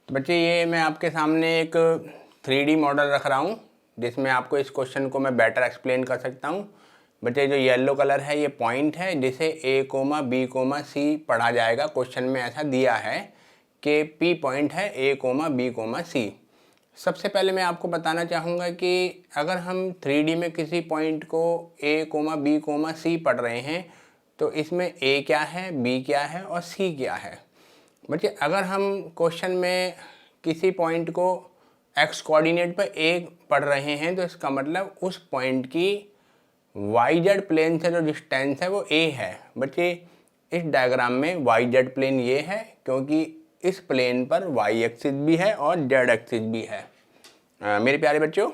तो बच्चे ये मैं आपके सामने एक 3D मॉडल रख रहा हूँ जिसमें आपको इस क्वेश्चन को मैं बेटर एक्सप्लेन कर सकता हूँ। बच्चे जो येलो कलर है ये पॉइंट है जिसे A, B, C पढ़ा जाएगा। क्वेश्चन में ऐसा दिया है कि P पॉइंट है A, B, C। सबसे पहले मैं आपको बताना चाहूँगा कि अगर हम 3D में किसी पॉइंट को A, B, C पढ़ रहे हैं तो इसमें A क्या है, B क्या है और C क्या है। बच्चे अगर हम क्वेश्चन में किसी पॉइंट को x कोऑर्डिनेट पर A पढ़ रहे हैं तो इसका मतलब उस पॉइंट की YZ प्लेन से जो डिस्टेंस है वो A है। बच्चे इस डायग्राम में YZ प्लेन ये है क्योंकि इस प्लेन पर Y एक्सिस भी है और Z एक्सिस भी है। मेरे प्यारे बच्चों,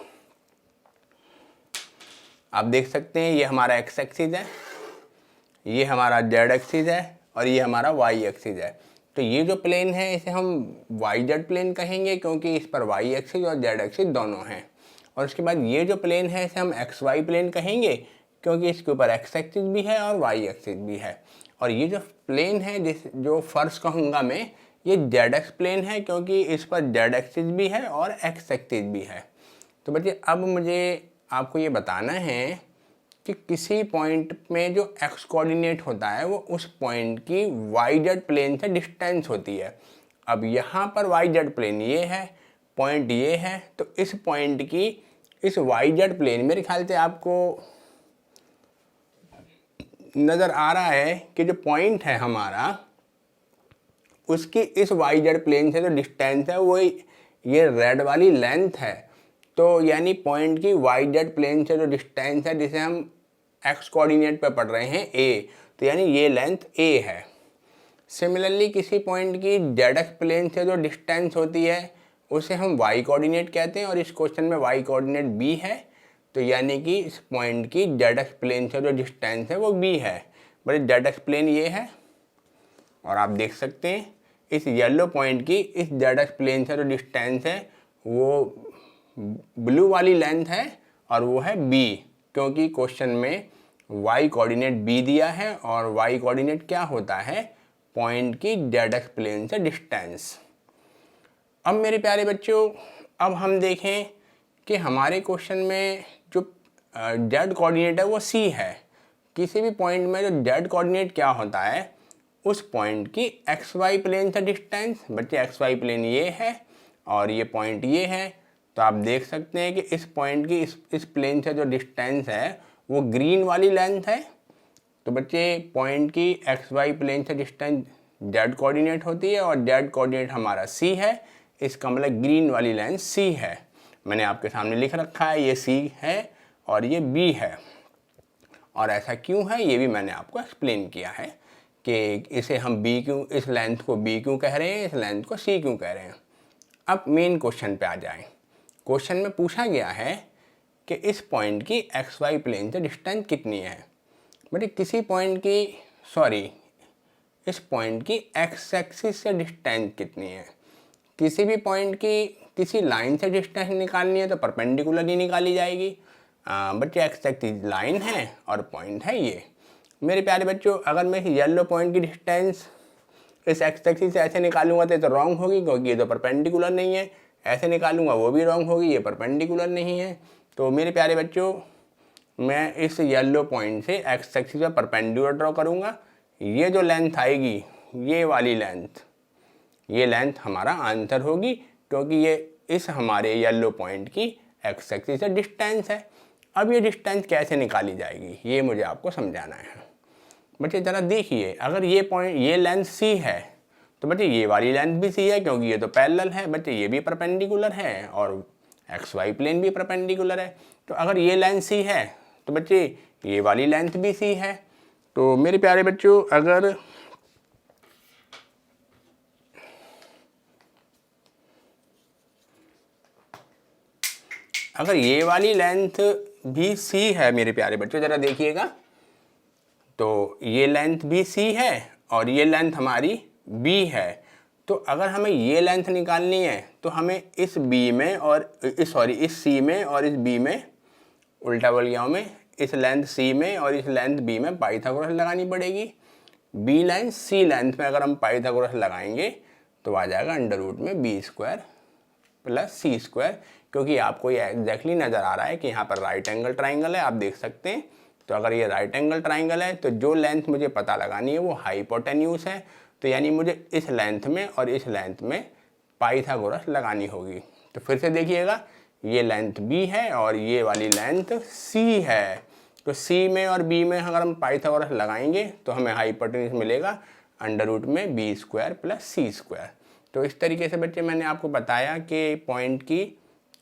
आप देख सकते हैं ये हमारा X एक्सिस है, ये हमारा Z एक्सिस है और ये हमारा Y एक्सिस है। तो ये जो प्लेन है इसे हम YZ प्लेन कहेंगे क्योंकि इस पर Y एक्सिस और Z एक्सिस दोनों हैं। और उसके बाद ये जो प्लेन है इसे हम XY प्लेन कहेंगे क्योंकि इसके ऊपर X एक्सिस भी है और Y एक्सिस भी है। और ये जो प्लेन है जो फर्श कहूँगा मैं, ये ZX प्लेन है क्योंकि इस पर Z एक्सिस भी है और X एक्सिस भी है। तो बच्चे अब मुझे आपको ये बताना है कि किसी पॉइंट में जो x कोऑर्डिनेट होता है वो उस पॉइंट की YZ प्लेन से डिस्टेंस होती है। अब यहाँ पर YZ प्लेन ये है, पॉइंट ये है, तो इस पॉइंट की इस YZ प्लेन, मेरे ख्याल से आपको नज़र आ रहा है कि जो पॉइंट है हमारा उसकी इस YZ प्लेन से जो डिस्टेंस है वो ये रेड वाली लेंथ है। तो यानी पॉइंट की YZ प्लेन से जो डिस्टेंस है जिसे हम x कोऑर्डिनेट पे पढ़ रहे हैं A, तो यानी ये लेंथ A है। सिमिलरली किसी पॉइंट की ZX प्लेन से जो डिस्टेंस होती है उसे हम y कोऑर्डिनेट कहते हैं और इस क्वेश्चन में y कोऑर्डिनेट B है। तो यानी कि इस पॉइंट की ZX प्लेन से जो डिस्टेंस है वो B है। बट ZX प्लेन ये है और आप देख सकते हैं इस येलो पॉइंट की इस ZX प्लेन से जो डिस्टेंस है वो ब्लू वाली लेंथ है और वो है B, क्योंकि क्वेश्चन में y कोऑर्डिनेट B दिया है और y कोऑर्डिनेट क्या होता है, पॉइंट की ZX प्लेन से डिस्टेंस। अब मेरे प्यारे बच्चों, अब हम देखें कि हमारे क्वेश्चन में जो Z कोऑर्डिनेट है वो C है। किसी भी पॉइंट में जो Z कोऑर्डिनेट क्या होता है, उस पॉइंट की XY प्लेन से डिस्टेंस। बच्चे XY प्लेन ये है और ये पॉइंट ये है। तो आप देख सकते हैं कि इस पॉइंट की इस प्लेन से जो डिस्टेंस है वो ग्रीन वाली लेंथ है। तो बच्चे पॉइंट की XY प्लेन से डिस्टेंस Z कोऑर्डिनेट होती है और Z कोऑर्डिनेट हमारा C है। इसका मतलब ग्रीन वाली लेंथ C है। मैंने आपके सामने लिख रखा है, ये C है और ये B है। और ऐसा क्यों है ये भी मैंने आपको एक्सप्लेन किया है कि इसे हम B क्यों, इस लेंथ को B क्यों कह रहे हैं, इस लेंथ को C क्यों कह रहे हैं। अब मेन क्वेश्चन पे आ जाएं। क्वेश्चन में पूछा गया है कि इस पॉइंट की XY प्लेन से डिस्टेंस कितनी है। बट किसी पॉइंट की इस पॉइंट की X एक्सिस से डिस्टेंस कितनी है। किसी भी पॉइंट की किसी लाइन से डिस्टेंस निकालनी है तो परपेंडिकुलर ही निकाली जाएगी। बच्चे X एक्सिस लाइन है और पॉइंट है ये। मेरे प्यारे बच्चों, अगर मैं येलो पॉइंट की डिस्टेंस इस X एक्सिस से ऐसे निकालूंगा तो रॉन्ग होगी क्योंकि ये तो परपेंडिकुलर नहीं है। ऐसे निकालूंगा वो भी रॉन्ग होगी, ये परपेंडिकुलर नहीं है। तो मेरे प्यारे बच्चों, मैं इस येलो पॉइंट से X एक्सिस पर परपेंडिकुलर ड्रॉ करूंगा। ये जो लेंथ आएगी, ये वाली लेंथ, ये लेंथ हमारा आंसर होगी क्योंकि ये इस हमारे येलो पॉइंट की X एक्सिस से डिस्टेंस है। अब ये डिस्टेंस कैसे निकाली जाएगी ये मुझे आपको समझाना है। बच्चे ज़रा देखिए, अगर ये पॉइंट, ये लेंथ C है तो बच्चे ये वाली लेंथ भी C है क्योंकि ये तो पैरेलल है। बच्चे ये भी परपेंडिकुलर है और XY प्लेन भी परपेंडिकुलर है। तो अगर ये लेंथ C है तो बच्चे ये वाली लेंथ भी C है। तो मेरे प्यारे बच्चों, अगर ये वाली लेंथ भी C है, मेरे प्यारे बच्चों ज़रा देखिएगा, तो ये लेंथ भी C है और ये लेंथ हमारी B है। तो अगर हमें ये लेंथ निकालनी है तो हमें इस B में और इस C में और इस B में, उल्टा बोल गया हूँ मैं, इस लेंथ C में और इस लेंथ B में पाइथागोरस लगानी पड़ेगी। B लाइन C लेंथ में अगर हम पाइथागोरस लगाएंगे तो आ जाएगा अंडर रूट में बी स्क्वायर प्लस सी स्क्वायर, क्योंकि आपको ये एग्जैक्टली नज़र आ रहा है कि यहाँ पर राइट एंगल ट्राइंगल है, आप देख सकते हैं। तो अगर ये राइट एंगल ट्राइंगल है तो जो लेंथ मुझे पता लगानी है वो हाइपोटेन्यूज है, तो यानी मुझे इस लेंथ में और इस लेंथ में पाइथागोरस लगानी होगी। तो फिर से देखिएगा, ये लेंथ b है और ये वाली लेंथ c है। तो c में और b में अगर हम पाइथागोरस लगाएंगे तो हमें हाइपोटेन्यूज मिलेगा अंडर रूट में बी स्क्वायर प्लस सी स्क्वायर। तो इस तरीके से बच्चे मैंने आपको बताया कि पॉइंट की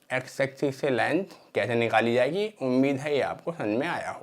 एक्स एक्सिस से लेंथ कैसे निकाली जाएगी। उम्मीद है ये आपको समझ में आया हो।